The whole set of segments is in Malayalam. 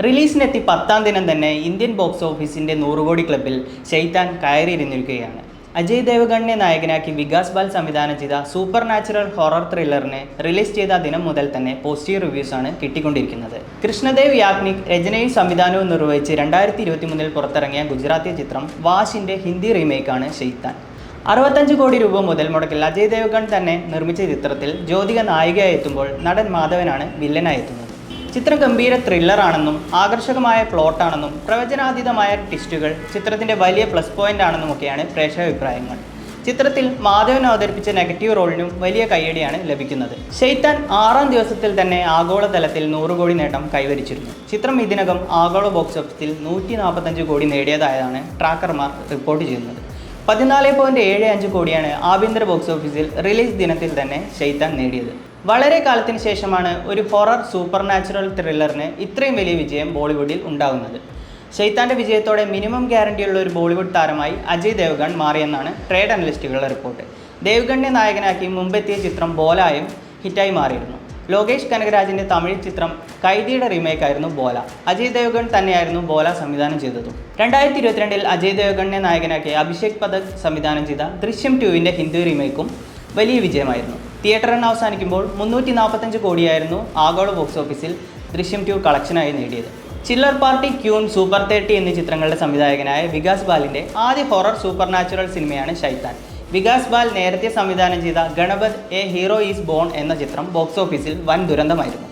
റിലീസിനെത്തി 10-ാം ദിനം തന്നെ ഇന്ത്യൻ ബോക്സ് ഓഫീസിൻ്റെ 100 കോടി ക്ലബ്ബിൽ ശൈത്താൻ കയറിയിരുന്നിരിക്കുകയാണ്. അജയ് ദേവ്ഗണിനെ നായകനാക്കി വികാസ് ബാൽ സംവിധാനം ചെയ്ത സൂപ്പർ നാച്ചുറൽ ഹൊറർ ത്രില്ലറിനെ റിലീസ് ചെയ്ത ദിനം മുതൽ തന്നെ പോസിറ്റീവ് റിവ്യൂസാണ് കിട്ടിക്കൊണ്ടിരിക്കുന്നത്. കൃഷ്ണദേവ് യാഗ്നിക് രചനയും സംവിധാനവും നിർവഹിച്ച് 2023 പുറത്തിറങ്ങിയ ഗുജറാത്തി ചിത്രം വാഷിൻ്റെ ഹിന്ദി റീമേക്കാണ് ശൈത്താൻ. 65 കോടി രൂപ മുതൽ മുടക്കിൽ അജയ് ദേവ്ഗൺ തന്നെ നിർമ്മിച്ച ചിത്രത്തിൽ ജ്യോതിക നായികയായി എത്തുമ്പോൾ നടൻ മാധവനാണ് വില്ലനായി എത്തുന്നത്. ചിത്രം ഗംഭീര ത്രില്ലറാണെന്നും ആകർഷകമായ പ്ലോട്ടാണെന്നും പ്രവചനാതീതമായ ട്വിസ്റ്റുകൾ ചിത്രത്തിൻ്റെ വലിയ പ്ലസ് പോയിന്റ് ആണെന്നുമൊക്കെയാണ് പ്രേക്ഷക അഭിപ്രായങ്ങൾ. ചിത്രത്തിൽ മാധവൻ അവതരിപ്പിച്ച നെഗറ്റീവ് റോളിനും വലിയ കയ്യടിയാണ് ലഭിക്കുന്നത്. ശൈത്താൻ 6-ാം ദിവസത്തിൽ തന്നെ ആഗോളതലത്തിൽ 100 കോടി നേട്ടം കൈവരിച്ചിരുന്നു. ചിത്രം ഇതിനകം ആഗോള ബോക്സ് ഓഫീസിൽ 145 കോടി നേടിയതായാണ് ട്രാക്കർമാർ റിപ്പോർട്ട് ചെയ്യുന്നത്. 14.75 കോടിയാണ് ആഭ്യന്തര ബോക്സ് ഓഫീസിൽ റിലീസ് ദിനത്തിൽ തന്നെ ശൈത്താൻ നേടിയത്. വളരെ കാലത്തിന് ശേഷമാണ് ഒരു ഹൊറർ സൂപ്പർ നാച്ചുറൽ ത്രില്ലറിന് ഇത്രയും വലിയ വിജയം ബോളിവുഡിൽ ഉണ്ടാകുന്നത്. ശൈത്താൻ്റെ വിജയത്തോടെ മിനിമം ഗ്യാരണ്ടിയുള്ള ഒരു ബോളിവുഡ് താരമായി അജയ് ദേവ്ഗൺ മാറിയെന്നാണ് ട്രേഡ് അനലിസ്റ്റുകളുടെ റിപ്പോർട്ട്. ദേവ്ഗണിനെ നായകനാക്കി മുമ്പെത്തിയ ചിത്രം ബോലായും ഹിറ്റായി മാറിയിരുന്നു. ലോകേഷ് കനകരാജിൻ്റെ തമിഴ് ചിത്രം കൈദിയുടെ റീമേക്കായിരുന്നു ബോല. അജയ് ദേവ്ഗൺ തന്നെയായിരുന്നു ബോല സംവിധാനം ചെയ്തതും. 2022 അജയ് ദേവ്ഗണിനെ നായകനാക്കി അഭിഷേക് പഥക് സംവിധാനം ചെയ്ത ദൃശ്യം 2 ഹിന്ദി റീമേക്കും വലിയ വിജയമായിരുന്നു. തിയേറ്റർ റൺ അവസാനിക്കുമ്പോൾ 345 കോടിയായിരുന്നു ആഗോള ബോക്സ് ഓഫീസിൽ ദൃശ്യം 2 കളക്ഷനായി നേടിയത്. ചില്ലർ പാർട്ടി, ക്യൂൻ, സൂപ്പർ 30 എന്നീ ചിത്രങ്ങളുടെ സംവിധായകനായ വികാസ് ബാലിൻ്റെ ആദ്യ ഹൊറർ സൂപ്പർ നാച്ചുറൽ സിനിമയാണ് ശൈത്താൻ. വികാസ് ബാൽ നേരത്തെ സംവിധാനം ചെയ്ത Ganapath a hero is born എന്ന ചിത്രം ബോക്സ് ഓഫീസിൽ വൻ ദുരന്തമായിരുന്നു.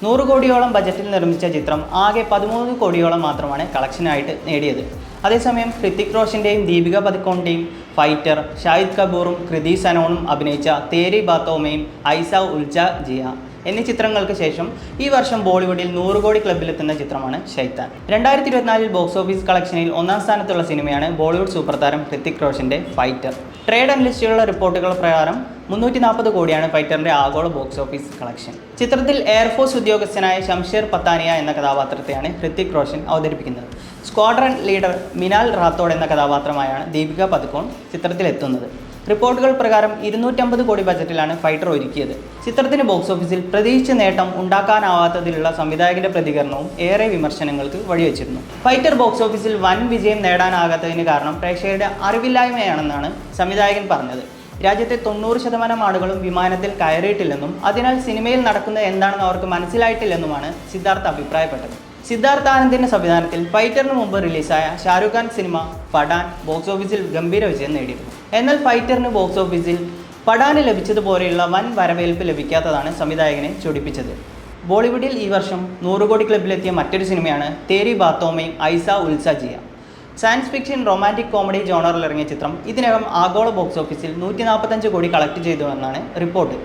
100 കോടിയോളം ബജറ്റിൽ നിർമ്മിച്ച ചിത്രം ആകെ 13 കോടിയോളം മാത്രമാണ് കളക്ഷനായിട്ട് നേടിയത്. അതേസമയം ഹൃതിക് റോഷൻ്റെയും ദീപിക പദുക്കോണിൻ്റെയും ഫൈറ്റർ, ഷാഹിദ് കപൂറും കൃതി സനോണും അഭിനയിച്ച തേരി ബാത്തോമയും ഐസ ഉൽജ ജിയ എന്നീ ചിത്രങ്ങൾക്ക് ശേഷം ഈ വർഷം ബോളിവുഡിൽ 100 കോടി ക്ലബ്ബിലെത്തുന്ന ചിത്രമാണ് ശൈത്താൻ. 2024 ബോക്സ് ഓഫീസ് കളക്ഷനിൽ 1-ാം സ്ഥാനത്തുള്ള സിനിമയാണ് ബോളിവുഡ് സൂപ്പർ താരം ഹൃതിക് റോഷൻ്റെ ഫൈറ്റർ. ട്രേഡ് അനലിസ്റ്റുകളുടെ റിപ്പോർട്ടുകൾ പ്രകാരം 340 കോടിയാണ് ഫൈറ്ററിൻ്റെ ആഗോള ബോക്സ് ഓഫീസ് കളക്ഷൻ. ചിത്രത്തിൽ എയർഫോഴ്സ് ഉദ്യോഗസ്ഥനായ ശംഷേർ പത്താനിയ എന്ന കഥാപാത്രത്തെയാണ് ഹൃതിക് റോഷൻ അവതരിപ്പിക്കുന്നത്. സ്ക്വാഡ്രൺ ലീഡർ മിനാൽ റാത്തോഡ് എന്ന കഥാപാത്രമായാണ് ദീപിക പദുക്കോൺ ചിത്രത്തിലെത്തുന്നത്. റിപ്പോർട്ടുകൾ പ്രകാരം 250 കോടി ബജറ്റിലാണ് ഫൈറ്റർ ഒരുക്കിയത്. ചിത്രത്തിന് ബോക്സ് ഓഫീസിൽ പ്രതീക്ഷിച്ച നേട്ടം ഉണ്ടാക്കാനാവാത്തതിലുള്ള സംവിധായകന്റെ പ്രതികരണവും ഏറെ വിമർശനങ്ങൾക്ക് വഴിവെച്ചിരുന്നു. ഫൈറ്റർ ബോക്സ് ഓഫീസിൽ വൻ വിജയം നേടാനാകാത്തതിന് കാരണം പ്രേക്ഷകരുടെ അറിവില്ലായ്മയാണെന്നാണ് സംവിധായകൻ പറഞ്ഞത്. രാജ്യത്തെ 90% ആളുകളും വിമാനത്തിൽ കയറിയിട്ടില്ലെന്നും അതിനാൽ സിനിമയിൽ നടക്കുന്നത് എന്താണെന്ന് അവർക്ക് മനസ്സിലായിട്ടില്ലെന്നുമാണ് സിദ്ധാർത്ഥ് അഭിപ്രായപ്പെട്ടത്. സിദ്ധാർത്ഥ് ആനന്ദിൻ്റെ സംവിധാനത്തിൽ ഫൈറ്ററിന് മുമ്പ് റിലീസായ ഷാരൂഖ് ഖാൻ സിനിമ പഠാൻ ബോക്സ് ഓഫീസിൽ ഗംഭീര വിജയം നേടിയിരുന്നു. എന്നാൽ ഫൈറ്ററിന് ബോക്സ് ഓഫീസിൽ പഠാന് ലഭിച്ചതുപോലെയുള്ള വൻ വരവേൽപ്പ് ലഭിക്കാത്തതാണ് സംവിധായകനെ ചൊടിപ്പിച്ചത്. ബോളിവുഡിൽ ഈ വർഷം 100 കോടി ക്ലബ്ബിലെത്തിയ മറ്റൊരു സിനിമയാണ് തേരി ബാത്തോമയും Aisa Uljha Jiya. Science fiction romantic comedy ജോണറിൽ ഇറങ്ങിയ ചിത്രം ഇതിനകം ആഗോള ബോക്സ് ഓഫീസിൽ 145 കോടി കളക്ട് ചെയ്തുവെന്നാണ് റിപ്പോർട്ട്.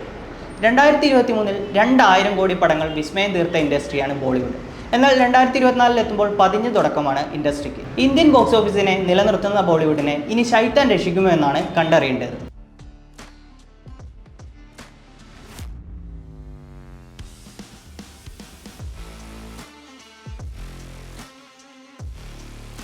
2023 2000 കോടി പടങ്ങൾ വിസ്മയം തീർത്ത ഇൻഡസ്ട്രിയാണ് ബോളിവുഡ്. എന്നാൽ 2024 എത്തുമ്പോൾ പതിഞ്ഞ തുടക്കമാണ് ഇൻഡസ്ട്രിക്ക്. ഇന്ത്യൻ ബോക്സ് ഓഫീസിനെ നിലനിർത്തുന്ന ബോളിവുഡിനെ ഇനി ശൈത്താൻ രക്ഷിക്കുമോ എന്നാണ് കണ്ടറിയേണ്ടത്.